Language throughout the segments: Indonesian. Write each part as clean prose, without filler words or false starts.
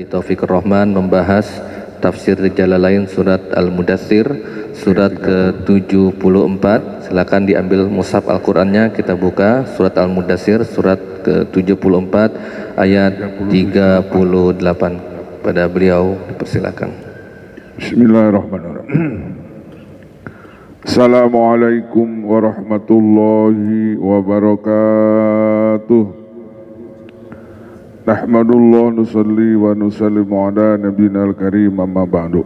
Taufikur Rahman membahas tafsir Jalalain surat Al-Mudaththir surat ke-74. Silakan diambil mushaf Al-Qur'annya, kita buka surat Al-Mudaththir surat ke-74 ayat 38. Pada beliau dipersilakan. Bismillahirrahmanirrahim. Assalamualaikum warahmatullahi wabarakatuh. Nahmadullah nusalli wa nusallimu ala nabiyina al-karim amma ba'du.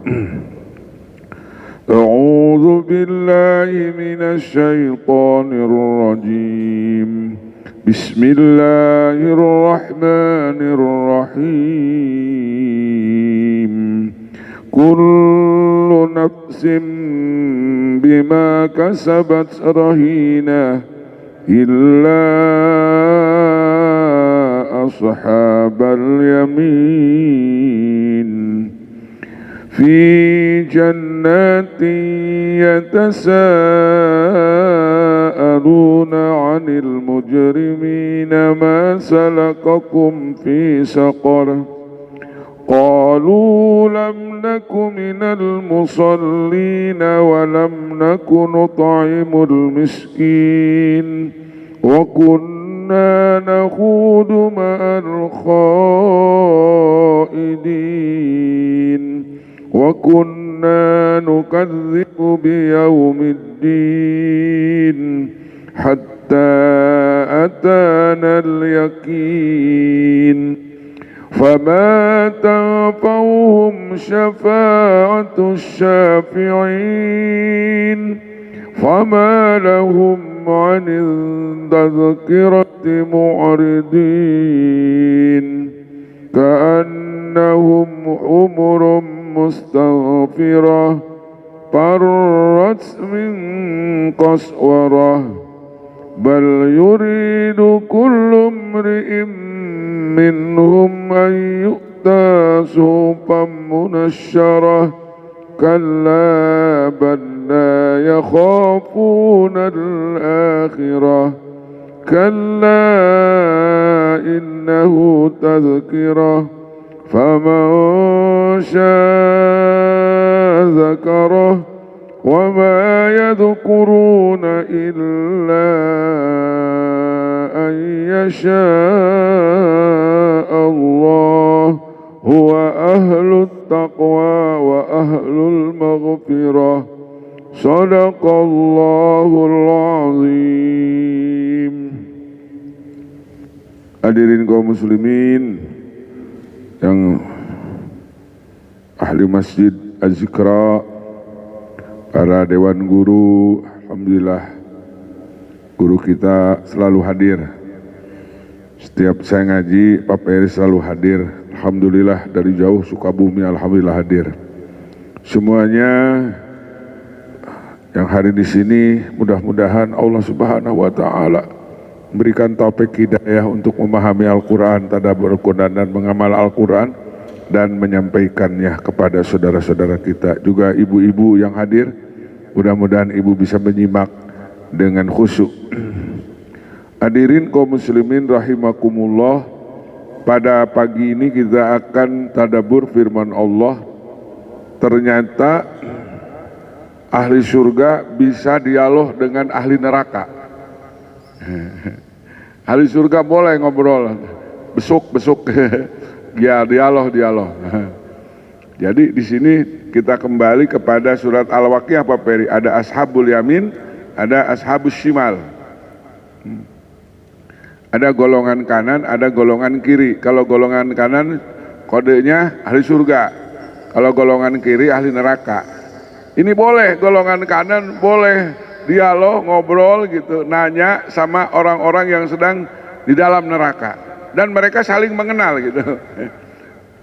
A'udzu billahi minasy syaithanir rajim. Bismillahirrahmanirrahim. Kullu nafsin bima kasabat rahinah illa ashabal yamin fi jannatin yatasaaluna 'anil mujrimina ma salakakum fi saqar qalu lam naku minal musallin wa lam naku nut'imul miskin wa kunna nakhudu ma'al khaidin wa kunna nukadzibu biyaumiddin hatta atana al-yaqin fama tanfa'uhum syafa'atu syafi'in fama lahum عن التذكرة معرضين كأنهم حمر مستنفرة فرت من قسورة بل يريد كل امرئ منهم أن يؤتى صحفا منشرة كلا بل لا يخافون الآخرة كلا إنه تذكرة فمن شاء ذكره وما يذكرون إلا أن يشاء الله هو أهل التقوى وأهل المغفرة Sadaqallahul azim. Hadirin kaum muslimin yang ahli masjid Az-Zikra, para dewan guru, alhamdulillah guru kita selalu hadir. Setiap saya ngaji, Pak Peri selalu hadir. Alhamdulillah dari jauh Sukabumi, alhamdulillah hadir. Semuanya yang hari di sini, mudah-mudahan Allah Subhanahu wa taala memberikan taufik hidayah untuk memahami Al-Qur'an, tadabbur Al-Qur'an dan mengamal Al-Qur'an dan menyampaikannya kepada saudara-saudara kita. Juga ibu-ibu yang hadir, mudah-mudahan ibu bisa menyimak dengan khusyuk. Hadirin kaum muslimin rahimakumullah, pada pagi ini kita akan tadabbur firman Allah. Ternyata ahli surga bisa dialog dengan ahli neraka. Ahli surga boleh ngobrol, besuk. Ya, dialog. Jadi di sini kita kembali kepada surat Al-Waqiah, Pak Peri. Ada ashabul yamin, ada ashabus shimal. Ada golongan kanan, ada golongan kiri. Kalau golongan kanan kodenya ahli surga. Kalau golongan kiri ahli neraka. Ini boleh, golongan kanan boleh dialog, ngobrol gitu, nanya sama orang-orang yang sedang di dalam neraka. Dan mereka saling mengenal gitu.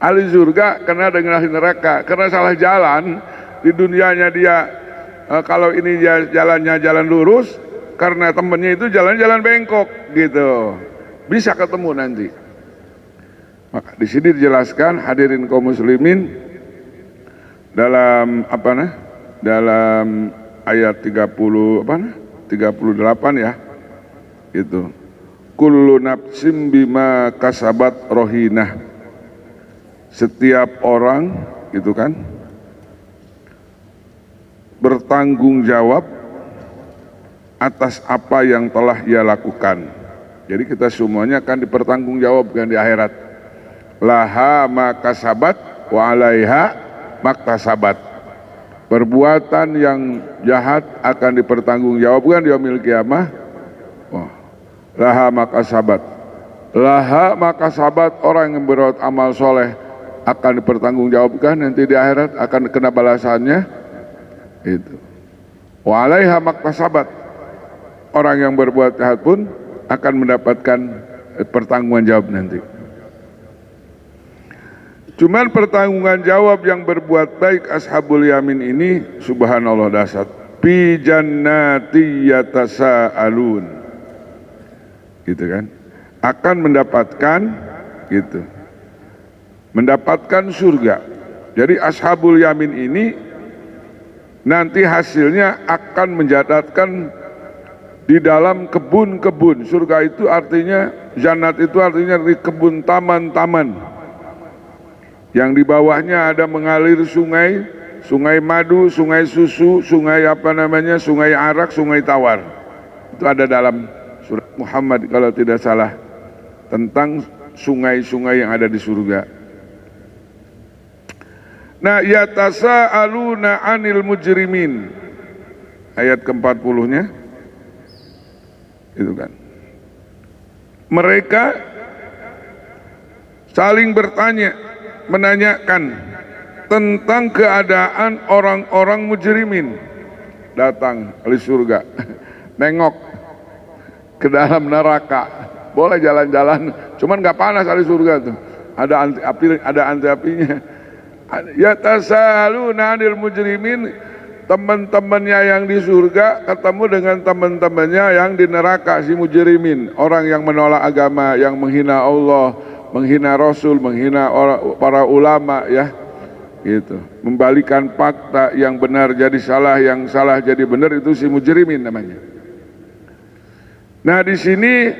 Ahli surga kena dengan ahli neraka, karena salah jalan. Di dunianya dia, kalau ini jalannya jalan lurus, karena temennya itu jalan-jalan bengkok gitu. Bisa ketemu nanti. Maka di sini dijelaskan, hadirin kaum muslimin, dalam dalam ayat 38 ya, itu kullu nafsim bima kasabat rohinah. setiap orang gitu kan bertanggung jawab atas apa yang telah ia lakukan. Jadi kita semuanya akan dipertanggungjawabkan di akhirat. Laha ma kasabat wa 'alaiha maktasabat. Perbuatan yang jahat akan dipertanggungjawabkan di yaumil qiyamah. Laha ma kasabat. Laha ma kasabat, orang yang berbuat amal soleh akan dipertanggungjawabkan nanti di akhirat, akan kena balasannya itu. Wa 'alaiha maktasabat. Orang yang berbuat jahat pun akan mendapatkan pertanggungan jawab nanti. Cuman pertanggungan jawab yang berbuat baik ashabul yamin ini subhanallah dahsyat. Fi jannati yatasaalun. Gitu kan? Akan mendapatkan gitu. Mendapatkan surga. Jadi ashabul yamin ini nanti hasilnya akan mencatatkan di dalam kebun-kebun. Surga itu artinya, jannat itu artinya di kebun, taman-taman yang di bawahnya ada mengalir sungai, sungai madu, sungai susu, sungai sungai arak, sungai tawar. Itu ada dalam surat Muhammad kalau tidak salah, tentang sungai-sungai yang ada di surga. Nah, yatasaaluna 'anil mujrimin, ayat ke-40-nya itu kan, mereka saling bertanya, menanyakan tentang keadaan orang-orang mujrimin. Datang ahli surga nengok ke dalam neraka, boleh jalan-jalan, cuman nggak panas ahli surga tuh, ada anti apinya. Yatasaaluna 'anil mujrimin, teman-temannya yang di surga ketemu dengan teman-temannya yang di neraka, si mujrimin, orang yang menolak agama, yang menghina Allah, menghina Rasul, menghina para ulama ya, gitu, membalikan fakta, yang benar jadi salah, yang salah jadi benar, itu si mujrimin namanya. Nah, di sini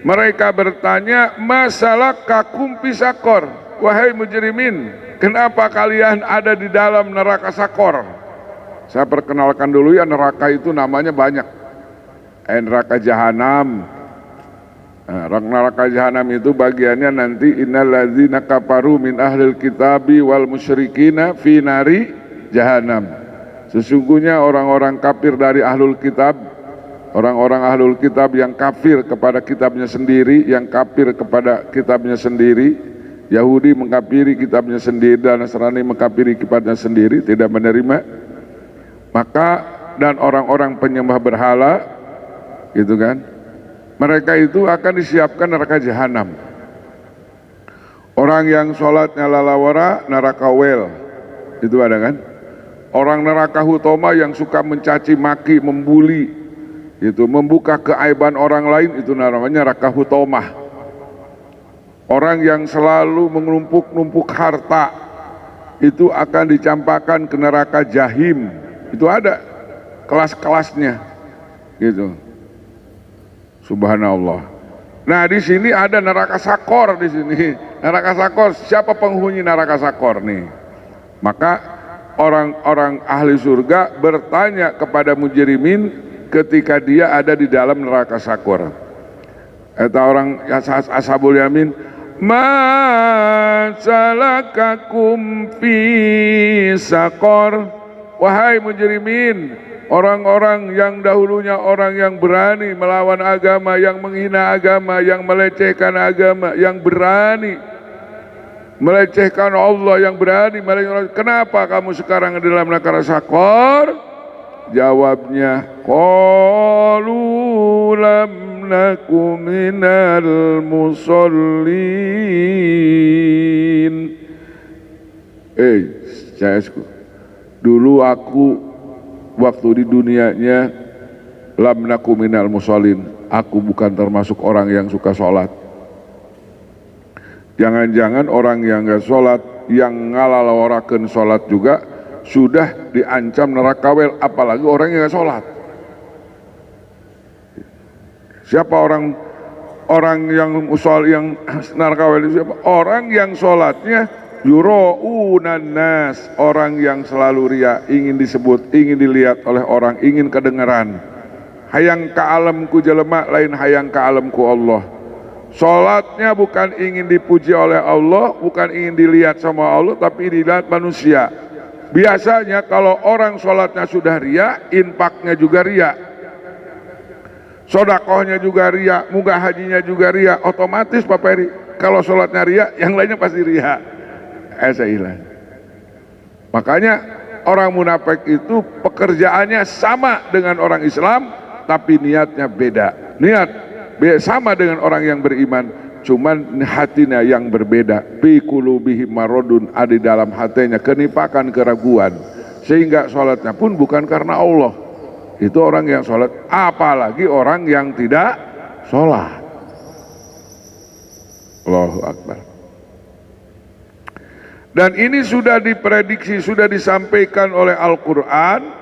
mereka bertanya, masalah kakum pisakor, wahai mujrimin, kenapa kalian ada di dalam neraka sakor? Saya perkenalkan dulu ya, neraka itu namanya banyak. Neraka jahanam. Nah, neraka jahanam itu bagiannya nanti innalladzina kafaru min ahlil kitabi wal musyrikina fi nari jahanam. Sesungguhnya orang-orang kafir dari ahlul kitab, orang-orang ahlul kitab yang kafir kepada kitabnya sendiri, yang kafir kepada kitabnya sendiri, Yahudi mengkafiri kitabnya sendiri dan Nasrani mengkafiri kitabnya sendiri, tidak menerima, maka dan orang-orang penyembah berhala gitu kan, mereka itu akan disiapkan neraka jahanam. Orang yang sholatnya lalawara, neraka wel, itu ada kan. Orang neraka hutoma yang suka mencaci maki, membuli, itu membuka keaiban orang lain, itu namanya neraka hutomah. Orang yang selalu menumpuk-numpuk harta, itu akan dicampakkan ke neraka jahim. Itu ada kelas-kelasnya gitu. Subhanallah. Nah, di sini ada neraka sakor di sini. Neraka sakor, siapa penghuni neraka sakor nih? Maka orang-orang ahli surga bertanya kepada mujrimin ketika dia ada di dalam neraka sakor. Kata orang ashabul yamin, ma salakakum fi sakor? Wahai mujrimin, orang-orang yang dahulunya orang yang berani melawan agama, yang menghina agama, yang melecehkan agama, yang berani melecehkan Allah, yang berani melecehkan, kenapa kamu sekarang di dalam neraka sakor? Jawabnya, qalu lam naku minal musallin. Sayasku, dulu aku waktu di dunianya lam naku minal musallin, aku bukan termasuk orang yang suka sholat. Jangan-jangan orang yang gak sholat, yang ngalalawarakeun sholat juga sudah diancam neraka wel, apalagi orang yang gak sholat. Siapa orang yang neraka wel? Siapa? Orang yang sholatnya Yura'unan nas, orang yang selalu ria, ingin disebut, ingin dilihat oleh orang, ingin kedengaran. Hayang ka alamku jelema, lain hayang ka alamku Allah. Sholatnya bukan ingin dipuji oleh Allah, bukan ingin dilihat sama Allah, tapi dilihat manusia. Biasanya kalau orang sholatnya sudah ria, infaknya juga ria, sodakohnya juga ria, munggah hajinya juga ria, otomatis Pak Peri, kalau sholatnya ria, yang lainnya pasti ria. Saya makanya orang munafik itu pekerjaannya sama dengan orang Islam, tapi niatnya beda. Niat sama dengan orang yang beriman, cuman hatinya yang berbeda. Fi qulubihim maradun, ada di dalam hatinya kenipakan, keraguan, sehingga sholatnya pun bukan karena Allah. Itu orang yang sholat, apalagi orang yang tidak sholat. Allahu Akbar. Dan ini sudah diprediksi, sudah disampaikan oleh Al-Quran,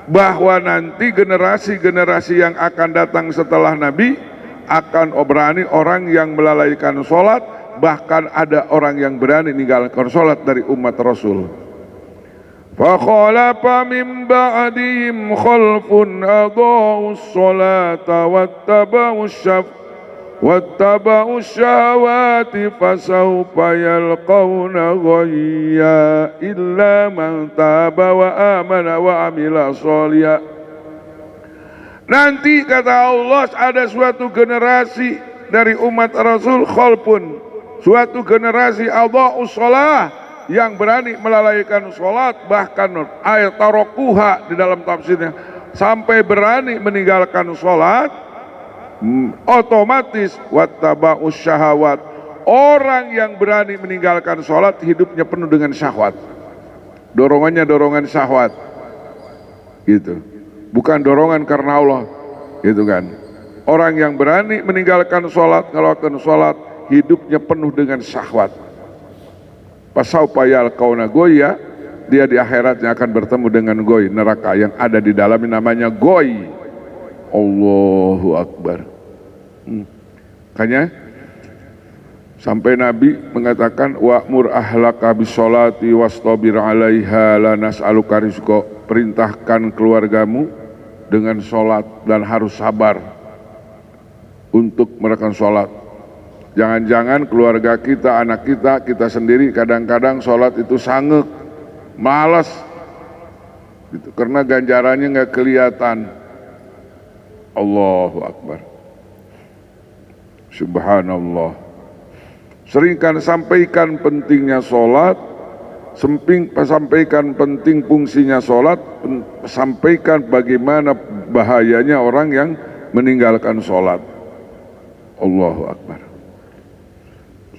bahwa nanti generasi-generasi yang akan datang setelah Nabi akan berani orang yang melalaikan sholat, bahkan ada orang yang berani meninggalkan sholat dari umat Rasul. فَخَلَفَ مِنْ بَعْدِهِمْ خَلْفٌ أَضَاعُوا الصَّلَاةَ وَاتَّبَعُوا الشَّهَوَاتِ فَسَوْفَ يَلْقَوْنَ غَيًّا إِلَّا مَنْ تَابَ وَآمَنَ وَعَمِلَ صَالِحًا. Nanti kata Allah, ada suatu generasi dari umat Rasul, khalfun, suatu generasi adha'us shalah, yang berani melalaikan sholat, bahkan ayat tarokuha di dalam tafsirnya, sampai berani meninggalkan sholat. Otomatis wattaba'us syahawat, orang yang berani meninggalkan sholat hidupnya penuh dengan syahwat, dorongannya dorongan syahwat gitu, bukan dorongan karena Allah gitu kan. Orang yang berani meninggalkan sholat, melakukan sholat, hidupnya penuh dengan syahwat. Pasaufa yalqauna goya, dia di akhiratnya akan bertemu dengan goy, neraka yang ada di dalamnya namanya goy. Allahu Akbar. Makanya sampai Nabi mengatakan wa'mur ahlaka bisolati wastabir 'alaiha la nas'aluka rizqa, perintahkan keluargamu dengan sholat dan harus sabar untuk melakukan sholat. Jangan-jangan keluarga kita, anak kita, kita sendiri kadang-kadang sholat itu sangek, malas gitu, karena ganjarannya nggak kelihatan. Allahu Akbar. Subhanallah. Seringkan sampaikan pentingnya sholat, sampaikan penting fungsinya sholat, sampaikan bagaimana bahayanya orang yang meninggalkan sholat. Allahu Akbar.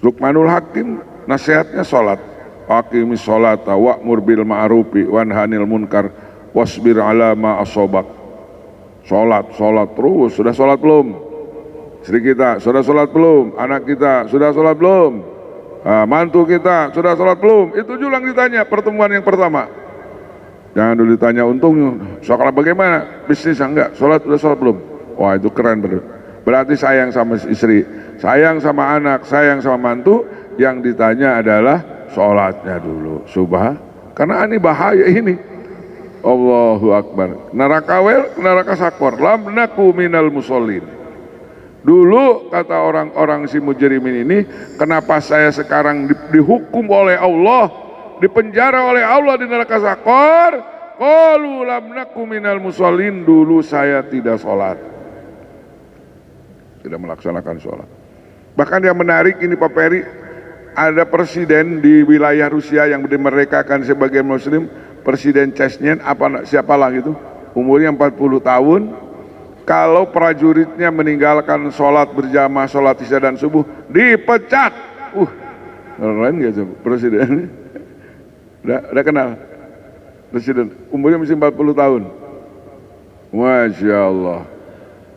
Luqmanul Hakim nasihatnya sholat. Aqimis sholata wa'mur bil ma'rufi wanhanil munkar wasbir ala ma asobak. Sholat terus. Sudah sholat belum? Istri kita sudah sholat belum? Anak kita sudah sholat belum? Mantu kita sudah sholat belum? Itu julang ditanya pertemuan yang pertama. Jangan dulu ditanya untungnya, sekolah bagaimana? Bisnis enggak? Sholat belum? Wah itu keren berarti sayang sama istri, sayang sama anak, sayang sama mantu. Yang ditanya adalah sholatnya dulu. Karena ini bahaya ini. Allahu Akbar. Neraka sakor. Lam naku minal musallin. Dulu kata orang-orang si mujrimin ini, kenapa saya sekarang dihukum oleh Allah, dipenjara oleh Allah di neraka sakor? Qalu lam naku minal musallin, dulu saya tidak sholat, tidak melaksanakan sholat. Bahkan yang menarik ini Pak Peri, ada presiden di wilayah Rusia yang dimerdekakan sebagai muslim, Presiden Chechnya, siapalah gitu, umurnya 40 tahun. Kalau prajuritnya meninggalkan sholat berjamaah, sholat isya dan subuh, dipecat. Keren gitu presiden. Udah kenal presiden, umurnya masih 40 tahun. Masya Allah.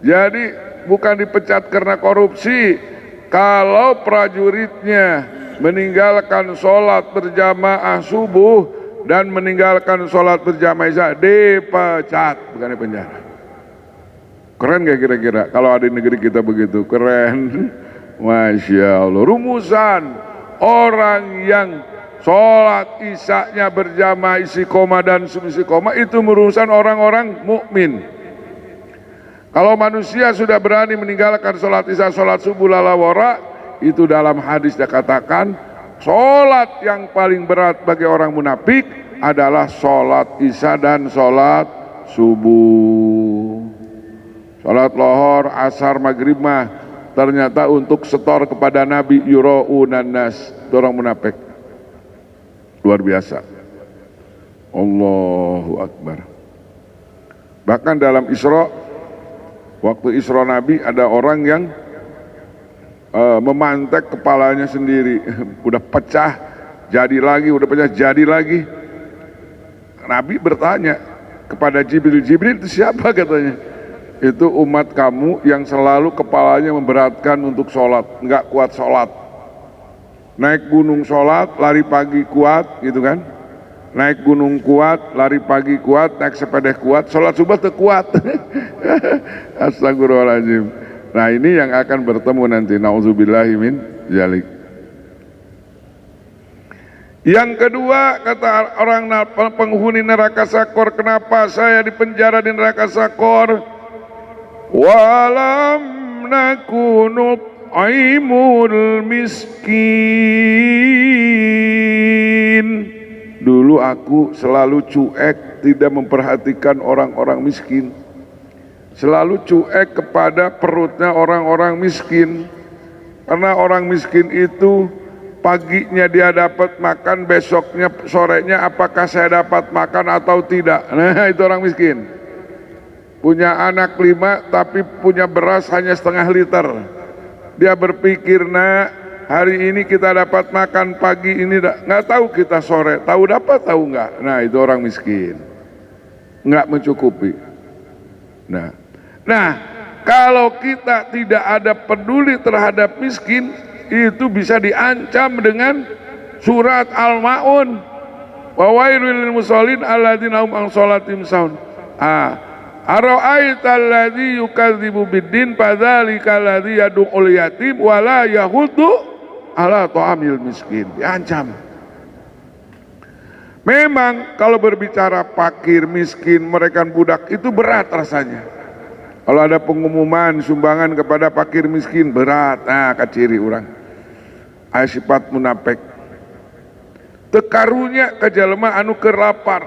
Jadi bukan dipecat karena korupsi. Kalau prajuritnya meninggalkan sholat berjamaah subuh dan meninggalkan sholat berjamaah isya, dipecat, bukan di penjara. Keren gak kira-kira kalau ada di negeri kita begitu? Keren. Masya Allah. Rumusan orang yang sholat isya-nya berjamaah istiqomah dan subistiqomah itu merupakan orang-orang mukmin. Kalau manusia sudah berani meninggalkan sholat isya, sholat subuh lalawara, itu dalam hadis dikatakan sholat yang paling berat bagi orang munafik adalah sholat isya dan sholat subuh. Sholat lohor, asar, maghrib mah ternyata untuk setor kepada Nabi, yura'unan nas, itu orang munafik. Luar biasa. Allahu Akbar. Bahkan dalam Isra, waktu Isra Nabi ada orang yang memantek kepalanya sendiri. Udah pecah, jadi lagi, udah pecah, jadi lagi. Nabi bertanya kepada Jibril, Jibril itu siapa katanya? Itu umat kamu yang selalu kepalanya memberatkan untuk sholat, nggak kuat sholat. Naik gunung sholat, lari pagi kuat, gitu kan? Naik gunung kuat, lari pagi kuat, naik sepeda kuat, sholat subuh tuh kuat. Astagfirullahaladzim. Nah ini yang akan bertemu nanti. Nauzubillahi min dzalik. Yang kedua, kata orang penghuni neraka Sakor, kenapa saya dipenjara di neraka Sakor? Walam nakunut aimul miskin. Dulu aku selalu cuek, tidak memperhatikan orang-orang miskin. Selalu cuek kepada perutnya orang-orang miskin. Karena orang miskin itu paginya dia dapat makan, besoknya sorenya apakah saya dapat makan atau tidak. Nah itu orang miskin. Punya anak 5 tapi punya beras hanya setengah liter. Dia berpikir, nah hari ini kita dapat makan, pagi ini nggak tahu kita sore, tahu dapat tahu nggak. Nah itu orang miskin, nggak mencukupi. Nah kalau kita tidak ada peduli terhadap miskin, itu bisa diancam dengan surat Al-Maun. Wa wailul lil musallin alladzina hum an sholatim sahun. Ara'aita alladzi yukadzibu biddin fadzalika alladzi yad'ul yatim wa la yahuddu ala ta'amil miskin. Diancam. Memang kalau berbicara fakir, miskin, mereka budak itu berat rasanya. Kalau ada pengumuman sumbangan kepada fakir miskin berat, nah kaciri orang. Aya sifat munafik. Tekarunya kejelema anu keur lapar.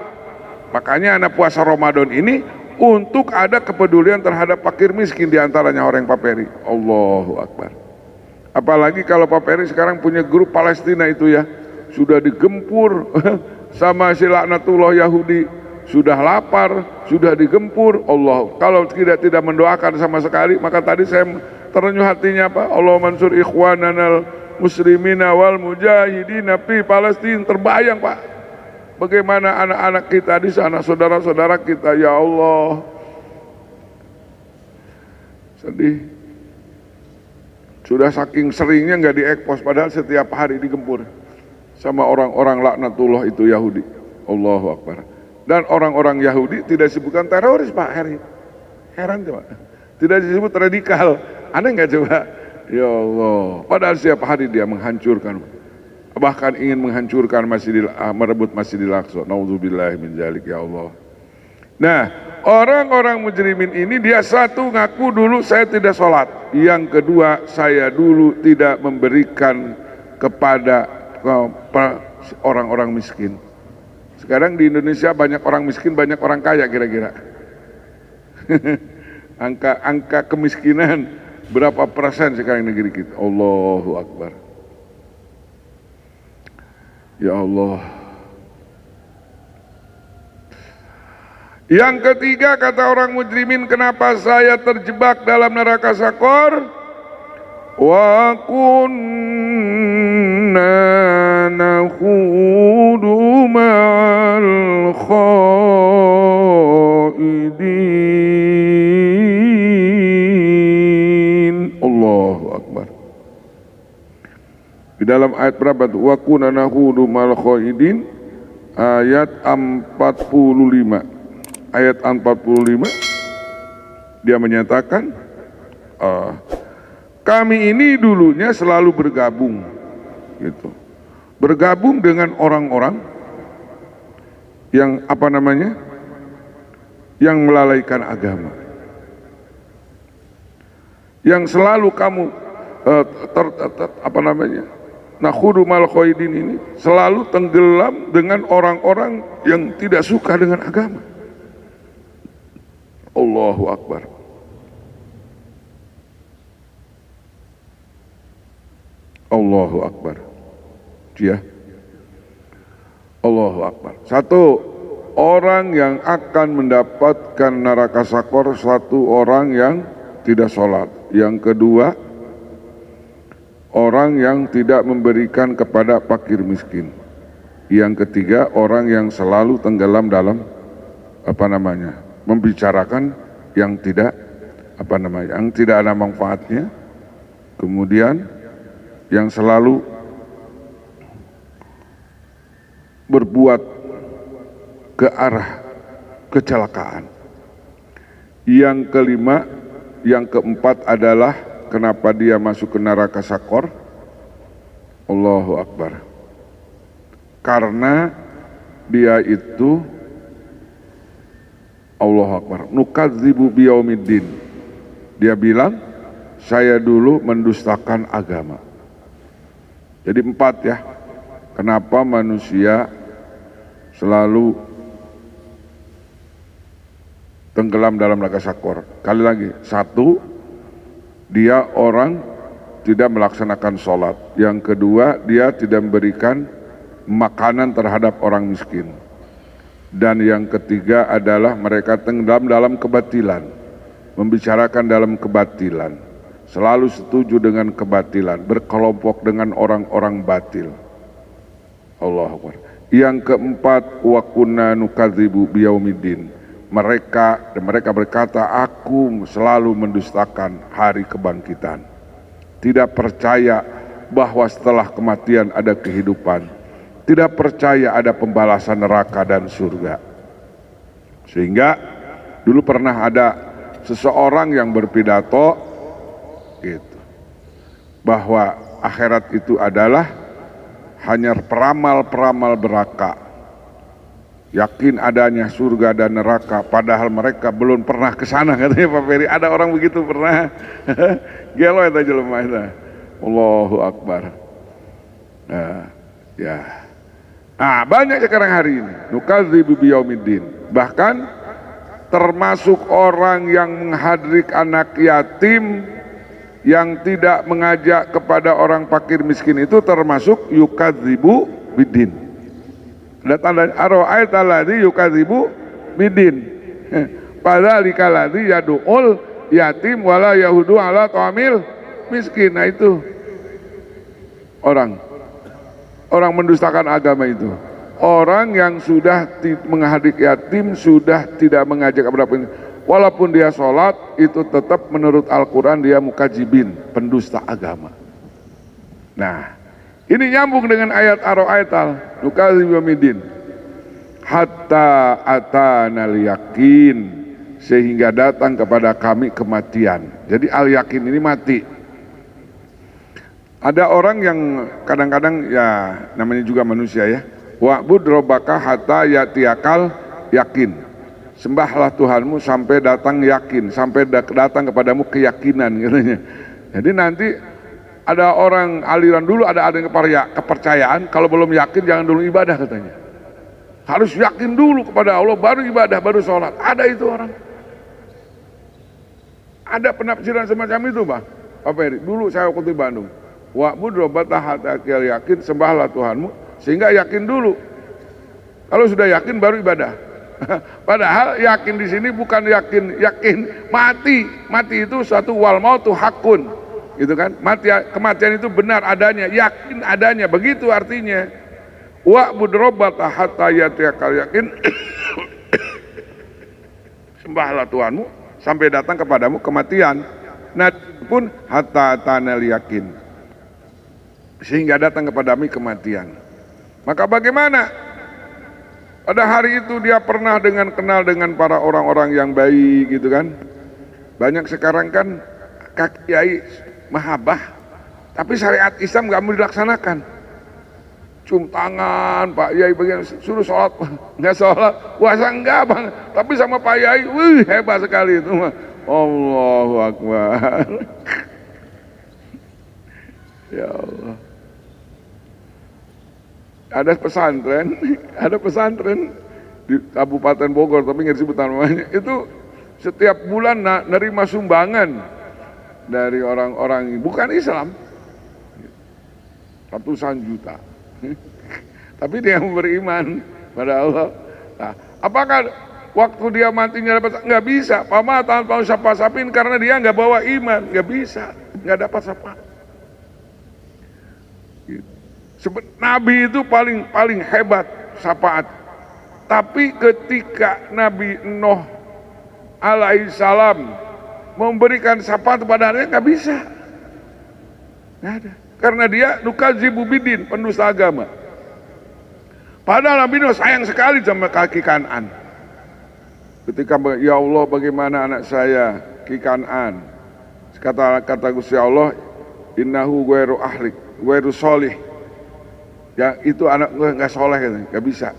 Makanya anak puasa Ramadan ini untuk ada kepedulian terhadap fakir miskin diantaranya orang Paperi. Allahu Akbar. Apalagi kalau Paperi sekarang punya grup Palestina itu ya, sudah digempur sama si laknatullah Yahudi, sudah lapar, sudah digempur. Allah, kalau tidak mendoakan sama sekali, maka tadi saya terenyuh hatinya apa? Allah mansur ikhwananal muslimina wal mujahidina fi Palestina. Terbayang Pak, bagaimana anak-anak kita di sana, saudara-saudara kita, ya Allah, sedih. Sudah saking seringnya nggak diekpos, padahal setiap hari digempur sama orang-orang laknatullah itu Yahudi. Allahu Akbar. Dan orang-orang Yahudi tidak disebutkan teroris Pak Heri. Heran coba. Tidak disebut radikal. Aneh nggak coba? Ya Allah. Padahal setiap hari dia menghancurkan, bahkan ingin menghancurkan merebut Masjidil Aqsa. Nauzubillahi min dzalik ya Allah. Nah, orang-orang mujrimin ini dia satu ngaku dulu saya tidak sholat. Yang kedua, saya dulu tidak memberikan kepada orang-orang miskin. Sekarang di Indonesia banyak orang miskin, banyak orang kaya kira-kira. angka kemiskinan berapa persen sekarang negeri kita? Allahu Akbar. Ya Allah. Yang ketiga, kata orang mujrimin, kenapa saya terjebak dalam neraka Sakor? Wa kunna nakhudu ma'al khaidin. Allahu Akbar. Di dalam ayat berapa itu? Wa kunna nakhudu ma'al khaidin, ayat 45. Ayat 45 dia menyatakan kami ini dulunya selalu bergabung gitu. bergabung dengan orang-orang yang yang melalaikan agama, yang selalu kamu nakhudu mal khoidin ini, selalu tenggelam dengan orang-orang yang tidak suka dengan agama. Allahu Akbar. Allahu Akbar. Ya. Allahu Akbar. Satu, orang yang akan mendapatkan neraka sakor, satu orang yang tidak sholat. Yang kedua, orang yang tidak memberikan kepada fakir miskin. Yang ketiga, orang yang selalu tenggelam dalam membicarakan yang tidak yang tidak ada manfaatnya. Kemudian yang selalu berbuat ke arah kecelakaan. Yang kelima, yang keempat adalah kenapa dia masuk ke neraka sakor? Allahu Akbar. Karena dia itu Allahu Akbar, nukadzibu biyaumiddin. Dia bilang, saya dulu mendustakan agama. Jadi 4 ya. Kenapa manusia selalu tenggelam dalam neraka sakor? Kali lagi, 1, dia orang tidak melaksanakan sholat. Yang kedua, dia tidak memberikan makanan terhadap orang miskin. Dan yang ketiga adalah mereka tenggelam dalam kebatilan, membicarakan dalam kebatilan, selalu setuju dengan kebatilan, berkelompok dengan orang-orang batil. Allahu Akbar. Yang keempat, wa kunna nukadzibu biyaumiddin. Mereka berkata, aku selalu mendustakan hari kebangkitan. Tidak percaya bahwa setelah kematian ada kehidupan. Tidak percaya ada pembalasan neraka dan surga. Sehingga dulu pernah ada seseorang yang berpidato gitu, bahwa akhirat itu adalah hanya peramal-peramal beraka, yakin adanya surga dan neraka, padahal mereka belum pernah ke sana, katanya Pak Ferry. Ada orang begitu pernah. Gelo eta jelema eta. Allahu Akbar. Nah, ya. Nah, banyak sekarang hari ini nukadzibu biyaumiddin. Bahkan termasuk orang yang menghadrik anak yatim, yang tidak mengajak kepada orang fakir miskin, itu termasuk yukadzibu bidin. Ada tanda ara'aita alladzi yukadzibu bidin. Fadzalika alladzi yad'ul yatim wala yahudu ala ta'amil miskin. Nah itu orang mendustakan agama itu. Orang yang sudah menghadik yatim, sudah tidak mengajak kepada walaupun dia sholat, itu tetap menurut Al-Quran dia mukadzibin, pendusta agama. Nah, ini nyambung dengan ayat ara'aital nukadzibu biyaumiddin. Hatta atanal yakin, sehingga datang kepada kami kematian. Jadi al-yakin ini mati. Ada orang yang kadang-kadang ya namanya juga manusia ya, wa'bud rabbaka hatta yatiyakal yakin. Sembahlah Tuhanmu sampai datang yakin, sampai datang kepadamu keyakinan katanya. Jadi nanti ada orang aliran dulu, ada yang kepercayaan, kalau belum yakin jangan dulu ibadah katanya. Harus yakin dulu kepada Allah baru ibadah, baru sholat. Ada itu orang. Ada penafsiran semacam itu Pak Ferry. Dulu saya waktu di Bandung. Wa'bud rabbaka hatta yakin, sembahlah Tuhanmu sehingga yakin dulu. Kalau sudah yakin baru ibadah. Padahal yakin di sini bukan yakin mati. Mati itu suatu wal mautu hakun. Gitu kan? Kematian itu benar adanya, yakin adanya. Begitu artinya. Wa'bud rabbaka hatta yakin. Sembahlah Tuhanmu sampai datang kepadamu kematian. Nah pun hatta tanal yakin, sehingga datang kepadamu kematian. Maka bagaimana? Pada hari itu dia pernah kenal dengan para orang-orang yang baik gitu kan. Banyak sekarang kan kaki kiai mahabah, tapi syariat Islam gak mau dilaksanakan. cium tangan Pak Yai bagian suruh sholat nggak sholat, puasa enggak bang, tapi sama Pak Yai, wih hebat sekali itu mah. Allahu Akbar. Ya Allah. Ada pesantren di Kabupaten Bogor, tapi nggak disebut namanya. Itu setiap bulan nerima sumbangan dari orang-orang bukan Islam, ratusan juta. Tapi dia beriman pada Allah. Nah, apakah waktu dia matinya dapat? Nggak bisa. Pamatan mau sapa-sapin karena dia nggak bawa iman, nggak bisa, nggak dapat sapa. Nabi itu paling hebat syafaat. Tapi ketika Nabi Nuh alaihissalam memberikan syafaat kepada dia nggak bisa, nggak ada. Karena dia nukadzibu bidin, pendusta agama. Padahal Nabi Nuh sayang sekali sama kaki Kan'an. Ketika ya Allah bagaimana anak saya Ki Kan'an, kata Gusti Allah, innahu ghairu ahlik, ghairu sholih. Ya itu anak gue nggak soleh, nggak bisa.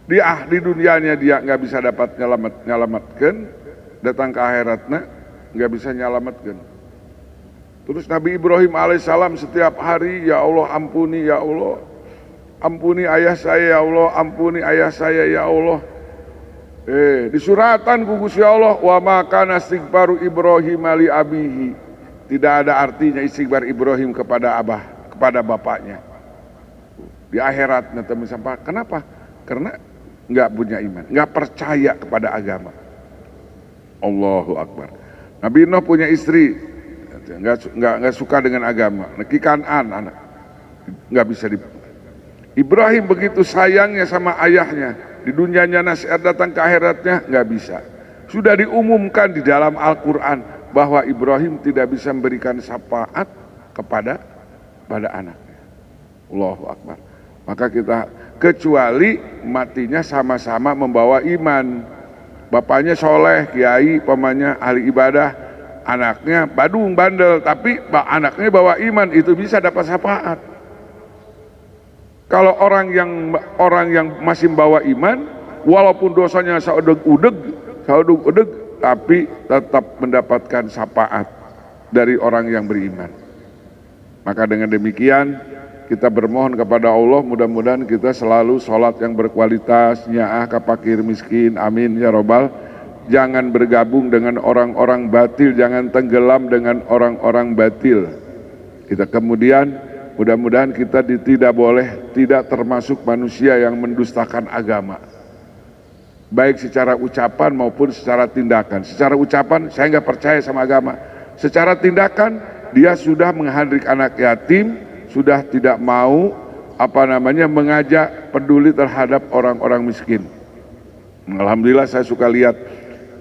Di dunianya dia nggak bisa dapat nyelamatkan, datang ke akhiratnya nggak bisa nyelamatkan. Terus Nabi Ibrahim alaihissalam setiap hari, ya Allah ampuni ya Allah, ampuni ayah saya ya Allah, ampuni ayah saya ya Allah. Di suratan gugus ya Allah, wa maka istighfaru Ibrahim ali abihi. Tidak ada artinya istighfar Ibrahim kepada bapaknya. Di akhirat nanti sampai. Kenapa? Karena nggak punya iman, nggak percaya kepada agama. Allahu Akbar. Nabi Nuh punya istri, nggak suka dengan agama. Ki Kan'an anak, nggak bisa Ibrahim begitu sayangnya sama ayahnya, di dunianya nasihat, datang ke akhiratnya nggak bisa. Sudah diumumkan di dalam Al-Quran bahwa Ibrahim tidak bisa memberikan syafaat kepada anaknya. Allahu Akbar. Maka kita kecuali matinya sama-sama membawa iman. Bapaknya soleh, kiai, pamannya ahli ibadah, anaknya badung bandel, tapi anaknya bawa iman, itu bisa dapat syafaat. Kalau orang yang masih membawa iman, walaupun dosanya saudeg-udeg, tapi tetap mendapatkan syafaat dari orang yang beriman. Maka dengan demikian kita bermohon kepada Allah, mudah-mudahan kita selalu sholat yang berkualitas, nyaah ke fakir miskin, amin ya robbal. Jangan bergabung dengan orang-orang batil, jangan tenggelam dengan orang-orang batil. Kita kemudian mudah-mudahan kita tidak termasuk manusia yang mendustakan agama, baik secara ucapan maupun secara tindakan. Secara ucapan saya nggak percaya sama agama, secara tindakan dia sudah menghadirkan anak yatim, sudah tidak mau mengajak peduli terhadap orang-orang miskin. Alhamdulillah saya suka lihat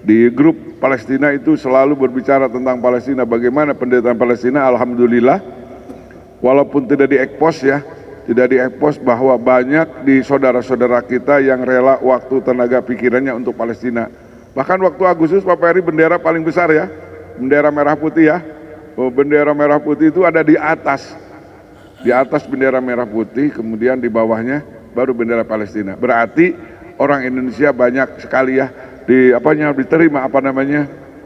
di grup Palestina itu selalu berbicara tentang Palestina, bagaimana penderitaan Palestina. Alhamdulillah walaupun tidak diekspos ya, tidak diekspos bahwa banyak di saudara-saudara kita yang rela waktu, tenaga, pikirannya untuk Palestina. Bahkan waktu Agustus Pak Peri bendera paling besar ya, bendera merah putih ya. Bendera merah putih itu ada di atas bendera merah putih, kemudian di bawahnya baru bendera Palestina. Berarti orang Indonesia banyak sekali ya diterima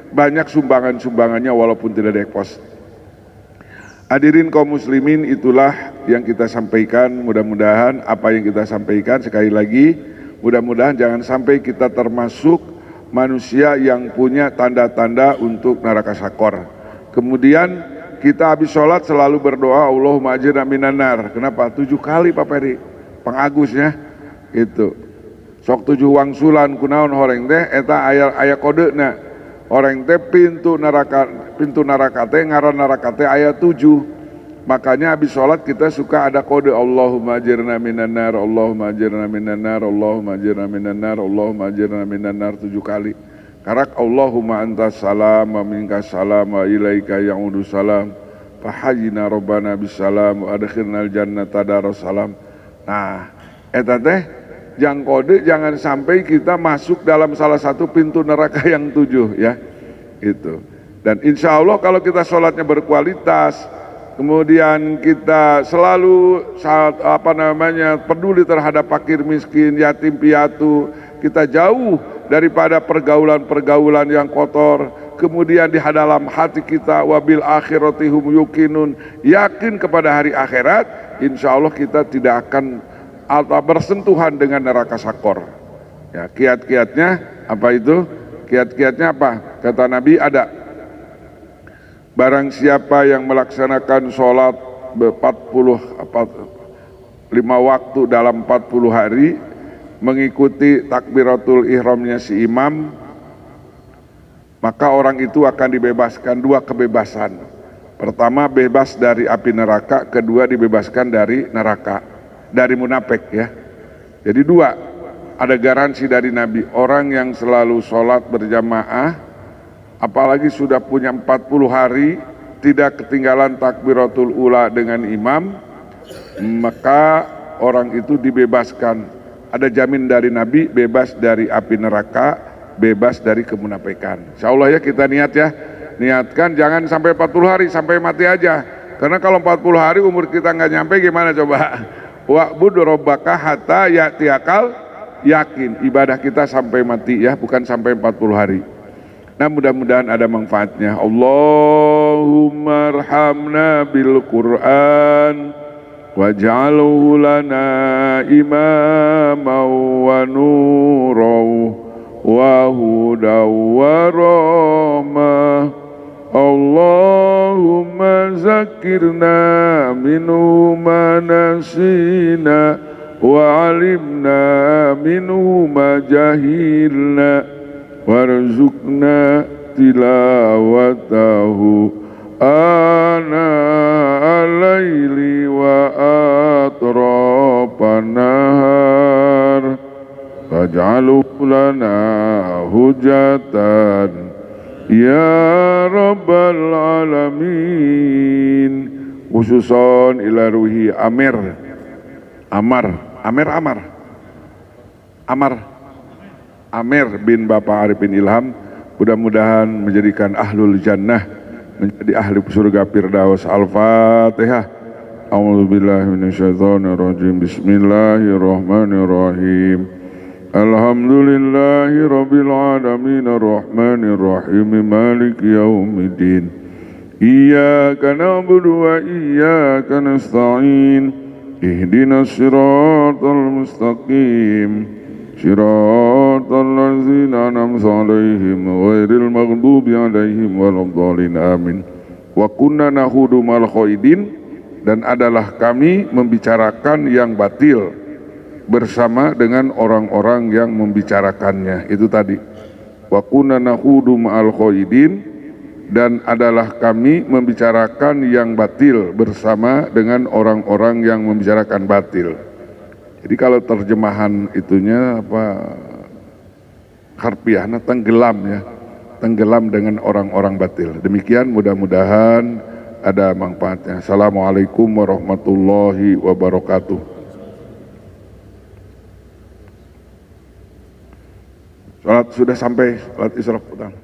banyak sumbangannya walaupun tidak diekspos. Hadirin kaum muslimin, itulah yang kita sampaikan. Mudah-mudahan apa yang kita sampaikan, sekali lagi, mudah-mudahan jangan sampai kita termasuk manusia yang punya tanda-tanda untuk neraka sakor. Kemudian kita habis sholat selalu berdoa, Allahumma ajirna minan nar. Kenapa? 7 kali Pak Peri, pengagusnya itu. Sok 7 wangsulan kunaon horeng teh eta aya kodena. Horeng teh pintu neraka teh ngaran neraka teh aya 7. Makanya habis sholat kita suka ada kode Allahumma ajirna minan nar, Allahumma ajirna minan nar, Allahumma ajirna minan nar, Allahumma ajirna minan nar 7 kali. Karak Allahumma antas salam wa minkas salam wa ilaika ya'udu salam fahayyina rabbana bisalam wa adkhilnal jannata darussalam. Nah, eta teh jang kode, jangan sampai kita masuk dalam salah satu pintu neraka yang 7 ya. Itu. Dan insya Allah kalau kita sholatnya berkualitas, kemudian kita selalu peduli terhadap fakir miskin, yatim piatu, kita jauh daripada pergaulan-pergaulan yang kotor. Kemudian di dalam hati kita wabil akhirati hum yuqinun, yakin kepada hari akhirat, insya Allah kita tidak akan bersentuhan dengan neraka sakor. Ya, kiat-kiatnya apa itu? Kiat-kiatnya apa? Kata Nabi ada. Barang siapa yang melaksanakan sholat 5 waktu dalam 40 hari, mengikuti takbiratul ihramnya si imam, maka orang itu akan dibebaskan 2 kebebasan. Pertama, bebas dari api neraka, kedua dibebaskan dari neraka, dari munafik ya. Jadi 2, ada garansi dari Nabi, orang yang selalu sholat berjamaah, apalagi sudah punya 40 hari, tidak ketinggalan takbiratul ula dengan imam, maka orang itu dibebaskan. Ada jamin dari Nabi, bebas dari api neraka, bebas dari kemunafikan. Insya Allah ya, kita niat ya, niatkan jangan sampai 40 hari, sampai mati aja. Karena kalau 40 hari umur kita nggak nyampe gimana coba? Wa'bud rabbaka hatta ya'tiyakal yakin. Ibadah kita sampai mati ya, bukan sampai 40 hari. Nah, mudah-mudahan ada manfaatnya. Allahumma arhamna bil Qur'an waj'alhu lana imaman wa nuran wa hudaw wa rahmah. Allahumma zakirna minhu ma nasina wa alimna minhu ma jahilna warzuqna tilawatahu ana al-laili wa atrafan nahar waj'alhu lana hujatan ya rabbal alamin. Khususon ila ruhi Amir bin Bapak Arifin Ilham, mudah-mudahan menjadikan ahlul jannah, menjadi ahli surga Firdaus. Al-Fatihah. A'udzubillahi minasyaitonirrajim. Bismillahirrahmanirrahim. Alhamdulillahi rabbil alamin arrahmanir rahim maliki yaumiddin. Iyyaka na'budu wa iyyaka nasta'in. Ihdinas siratal mustaqim. Siratal ladzina an'amta 'alaihim ghairil maghdubi 'alaihim waladdallin. Amin. Wa kunna nahudu mal khaidin, dan adalah kami membicarakan yang batil bersama dengan orang-orang yang membicarakannya. Itu tadi. Wa kunna nahudu ma'al khaidin, dan adalah kami membicarakan yang batil bersama dengan orang-orang yang membicarakan batil. Jadi kalau terjemahan itunya harfiahnya tenggelam ya, tenggelam dengan orang-orang batil. Demikian, mudah-mudahan ada manfaatnya. Assalamualaikum warahmatullahi wabarakatuh. Salat sudah sampai, salat isyraq petang.